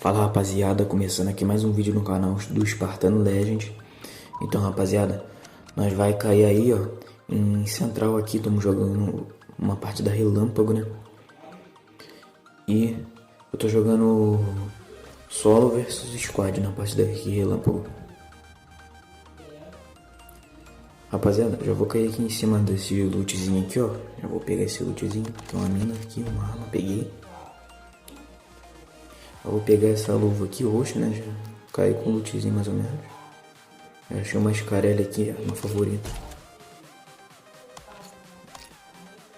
Fala rapaziada, começando aqui mais um vídeo no canal do Spartano Legend. Então rapaziada, nós vai cair aí ó, em Central aqui, estamos jogando uma partida relâmpago, né? E eu tô jogando solo versus squad na partida aqui relâmpago. Rapaziada, já vou cair aqui em cima desse lootzinho aqui ó. Já vou pegar esse lootzinho, tem uma mina aqui, uma arma, peguei. Eu vou pegar essa luva aqui roxa, né? Já caí com o lootzinho mais ou menos. Eu achei uma escarelha aqui, uma favorita.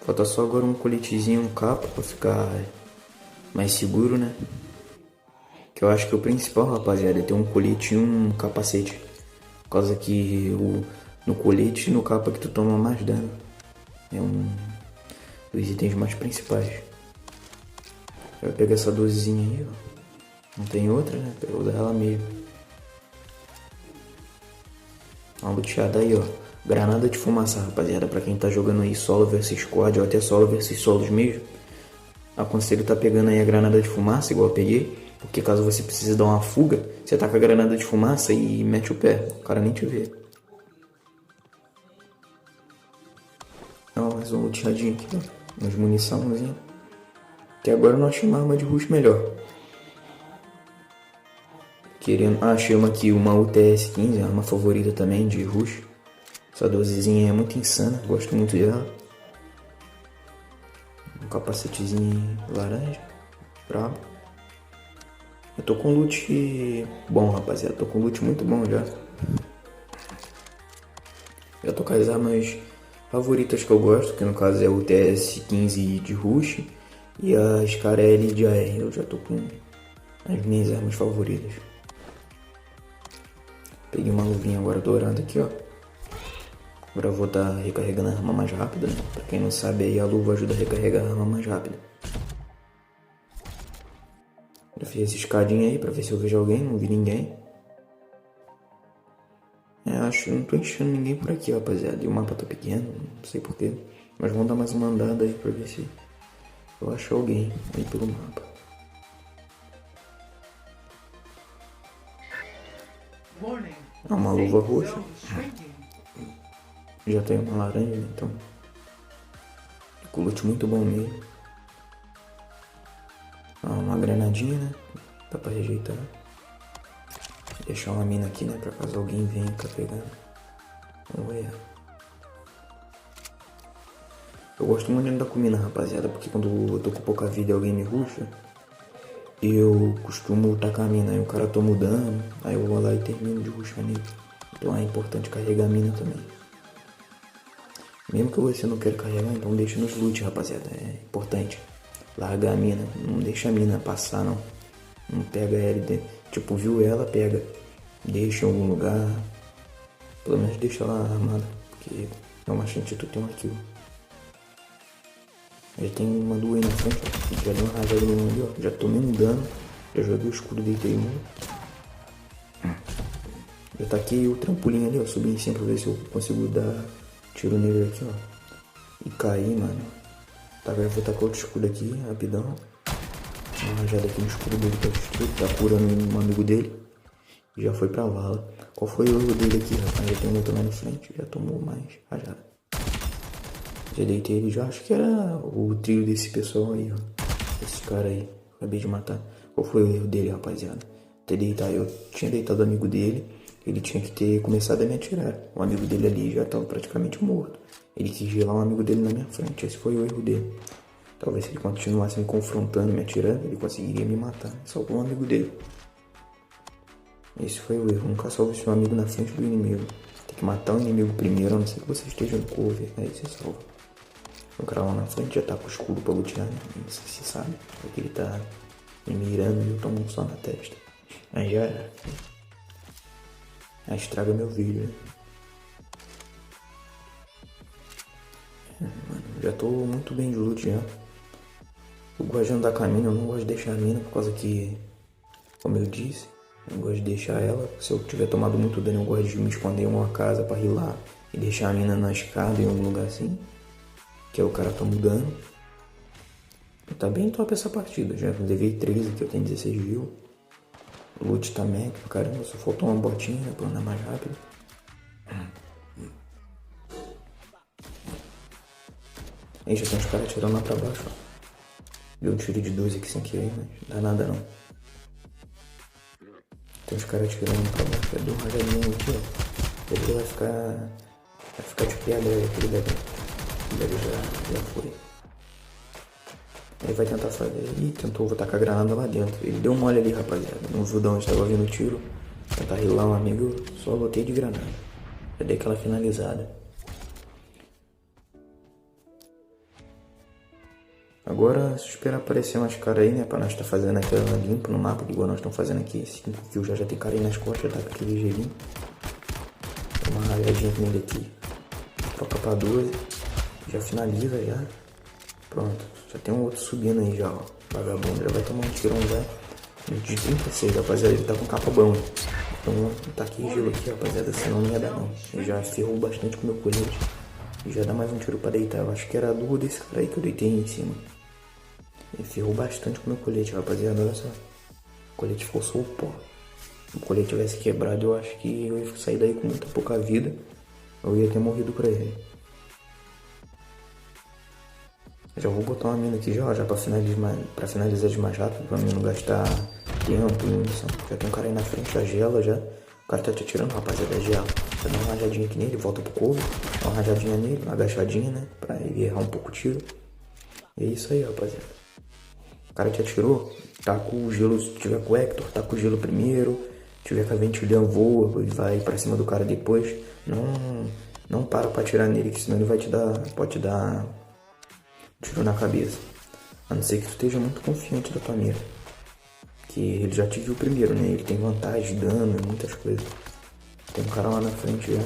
Falta só agora um coletezinho, um capa pra ficar mais seguro, né? Que eu acho que o principal, rapaziada, é ter um colete e um capacete. Por causa que no colete e no capa que tu toma mais dano. É um dos itens mais principais. Eu vou pegar essa dozezinha aí, ó. Não tem outra, né? Pegou dela mesmo. Uma luteada aí, ó. Granada de fumaça, rapaziada. Pra quem tá jogando aí solo versus squad ou até solo versus solos mesmo. Aconselho tá pegando aí a granada de fumaça, igual eu peguei. Porque caso você precise dar uma fuga, você tá com a granada de fumaça e mete o pé. O cara nem te vê. Ó, mais um luteadinho aqui, ó. Umas muniçãozinhas. Até agora eu não achei uma arma de rush melhor. Achei uma aqui, uma UTS-15, arma favorita também de rush. Essa dozezinha é muito insana, gosto muito dela. Um capacetezinho laranja, brabo. Eu tô com loot bom, rapaziada, tô com loot muito bom já. Eu tô com as armas favoritas que eu gosto, que no caso é o TS-15 de rush e a Scarelli de AR. Eu já tô com as minhas armas favoritas. Peguei uma luvinha agora dourada aqui, ó. Agora eu vou estar recarregando a arma mais rápida, né? Pra quem não sabe aí, a luva ajuda a recarregar a arma mais rápida. Eu fiz essa escadinha aí pra ver se eu vejo alguém, não vi ninguém. Acho que não tô enchendo ninguém por aqui, rapaziada. E o mapa tá pequeno, não sei porquê. Mas vamos dar mais uma andada aí pra ver se eu acho alguém aí pelo mapa. Uma luva roxa. Já tem uma laranja, então. Com loot muito bom mesmo. Uma granadinha, né? Dá pra rejeitar. Deixar uma mina aqui, né? Pra caso alguém venha cá pegar. Vamos ver. Eu gosto muito de andar com mina, rapaziada. Porque quando eu tô com pouca vida e alguém me rusha, eu costumo tacar a mina. Aí o cara toma o dano. Aí eu vou lá e termino de rushar nele. Então é importante carregar a mina também. Mesmo que você não queira carregar, então deixa nos loot, rapaziada. É importante. Larga a mina. Não deixa a mina passar, não. Não pega ela. Tipo, viu ela, pega. Deixa em algum lugar. Pelo menos deixa ela armada. Porque é uma chance de tu ter uma kill. Já tem uma duas aí na frente, ó. Já deu uma rajada no ali, ó. Já tomei um dano. Já joguei o escudo, deitei um. Já taquei o trampolim ali, ó. Subi em cima pra ver se eu consigo dar tiro nele aqui, ó. E cair, mano. Tá, agora eu vou tacar outro escudo aqui, rapidão. Uma rajada aqui no escudo dele tá destruído. Tá curando um amigo dele. E já foi pra vala. Qual foi o erro dele aqui, rapaz? Já tem um outro lá na frente. Já tomou mais rajada. Já deitei ele já. Acho que era o trio desse pessoal aí, ó. Esse cara aí. Acabei de matar. Qual foi o erro dele, rapaziada? Ter deitado. Eu tinha deitado o amigo dele. Ele tinha que ter começado a me atirar. O amigo dele ali já estava praticamente morto. Ele quis gelar um amigo dele na minha frente. Esse foi o erro dele. Talvez se ele continuasse me confrontando, me atirando, ele conseguiria me matar. Salvou um amigo dele. Esse foi o erro. Nunca salve seu amigo na frente do inimigo. Tem que matar o inimigo primeiro, a não ser que você esteja no cover. Aí você salva. O cara lá na frente já tá com o escudo pra lutear, né? Não sei se sabe. Porque ele tá me mirando e eu tomo um só na testa. Aí já era. Aí estraga meu vídeo, né? Mano, já tô muito bem de loot já. Eu gosto de andar com a mina, eu não gosto de deixar a mina por causa que, como eu disse, eu gosto de deixar ela. Se eu tiver tomado muito dano, eu gosto de me esconder em uma casa pra rilar e deixar a mina na escada em algum lugar assim. Que é o cara tá mudando. Tá bem top essa partida, já levei 13 que eu tenho 16 views. Loot também, que caramba, só faltou uma botinha, né, pra andar mais rápido. Aí já tem uns caras atirando lá pra baixo, ó. Deu um tiro de 12 aqui sem querer, mas não dá nada não. Tem uns caras atirando pra baixo, já deu uma rajadinha aqui, ó. Ele vai ficar de pedra, aquele deve já foi. Ele vai tentar fazer. Ih, tentou tacar a granada lá dentro. Ele deu mole ali, rapaziada. Não viu de onde estava vindo o tiro. Tentar rilar um amigo, só lotei de granada. Já dei aquela finalizada. Agora, se esperar aparecer mais cara aí, né? Pra nós estar fazendo aquela limpa no mapa, igual nós estamos fazendo aqui. 5 kills, já tem cara aí nas costas, tá com aquele gelinho. Dá uma ralhadinha nele aqui. Troca pra 12. Já finaliza já. Pronto. Já tem um outro subindo aí já, ó. Vagabundo. Já vai tomar um tirão já. De 36, rapaziada. Ele tá com capa bom. Então, tá aqui gelo aqui, rapaziada. Senão não ia dar não. Ele já ferrou bastante com o meu colete. E já dá mais um tiro pra deitar. Eu acho que era a duo desse cara aí que eu deitei aí em cima. Ele ferrou bastante com o meu colete, rapaziada. Olha só. O colete ficou só o pó. Se o colete tivesse quebrado, eu acho que eu ia sair daí com muita pouca vida. Eu ia ter morrido pra ele. Já vou botar uma mina aqui já pra finalizar de mais rápido, pra mim não gastar tempo e munição. Já tem um cara aí na frente, já gela já. O cara tá te atirando, rapaziada, gela. Já dá uma rajadinha aqui nele, volta pro couro. Dá uma rajadinha nele, uma agachadinha, né? Pra ele errar um pouco o tiro. E é isso aí, rapaziada. O cara te atirou, tá com o gelo, se tiver com o Hector, tá com o gelo primeiro. Se tiver com a ventilhão, voa e vai pra cima do cara depois. Não para pra atirar nele, que senão ele vai pode te dar tiro na cabeça. A não ser que tu esteja muito confiante da tua mira. Que ele já te viu primeiro, né? Ele tem vantagem, dano, muitas coisas. Tem um cara lá na frente já.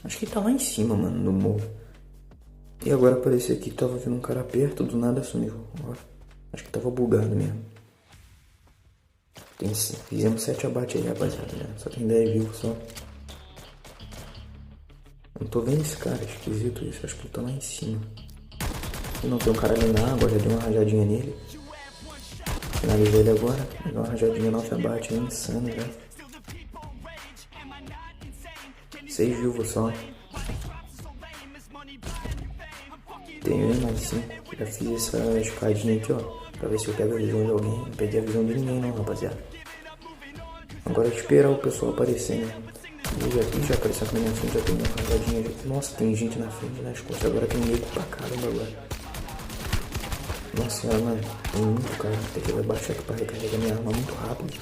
Acho que ele tá lá em cima, mano, no morro. E agora apareceu aqui que tava vendo um cara perto, do nada sumiu. Acho que tava bugado mesmo. Fizemos 7 abates aí, rapaziada. Né? Só tem 10 vivos só. Não tô vendo esse cara, esquisito isso. Acho que ele tá lá em cima. E não, tem um cara ali na água, já dei uma rajadinha nele. Finalizei ele agora. Dei uma rajadinha 9 abate aí, insano já. 6 vivos só. Tenho mais 5. Já fiz essa escadinha aqui, ó. Pra ver se eu pego a visão de alguém. Não peguei a visão de ninguém não, rapaziada. Agora é esperar o pessoal aparecer, né? Já apareceu aqui na minha frente, já tem uma rajadinha. Nossa, tem gente na frente, nas costas. Agora tem nego pra caramba agora. Nossa senhora, mano. Tem muito cara. Tem que baixar aqui pra recarregar minha arma muito rápido.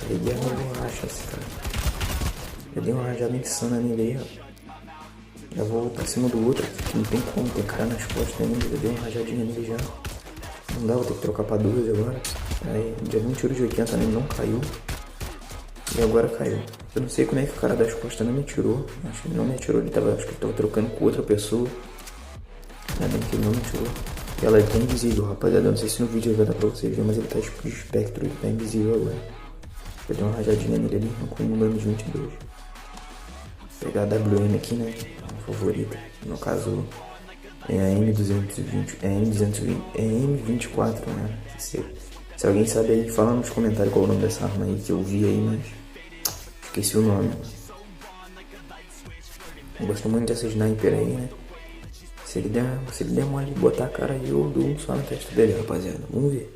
Peguei a arma borracha, esse cara. Eu dei uma rajada insana nele aí, ó. Já vou pra cima do outro, que não tem como, tem cara nas costas ainda. Eu dei uma rajadinha nele já. Não dá, vou ter que trocar pra 12 agora. Aí, já dei um tiro de 80 nele, não caiu. E agora caiu. Eu não sei como é que o cara das costas não me atirou. Acho que ele não me atirou, acho que ele tava trocando com outra pessoa. Ainda bem que ele não me atirou. E ela tá invisível, rapaziada. Eu não sei se no vídeo vai dar pra vocês verem, mas ele tá de espectro, ele tá invisível agora. Eu dei uma rajadinha nele ali, com um dano de 22. Vou pegar a WM aqui, né? A favorita. No caso, é a M220. É M24, né? Se alguém sabe aí, fala nos comentários qual é o nome dessa arma aí que eu vi aí, mas esqueci o nome. Eu gosto muito dessa sniper aí, né? Se ele der mole de botar a cara aí, eu dou um só na testa dele, rapaziada. Vamos ver.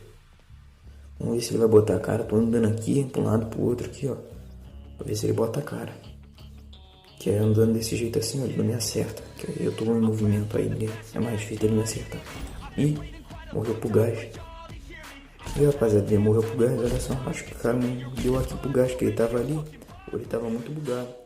Vamos ver se ele vai botar a cara. Tô andando aqui, pra um lado, pro outro aqui, ó. Pra ver se ele bota a cara. Que é andando desse jeito assim, ó, ele não me acerta. Que eu tô em movimento aí, é mais difícil dele me acertar. Ih, morreu pro gás. E rapaziada, ele morreu pro gás, olha só. Acho que o cara não deu aqui pro gás, que ele tava ali. Ou ele tava muito bugado.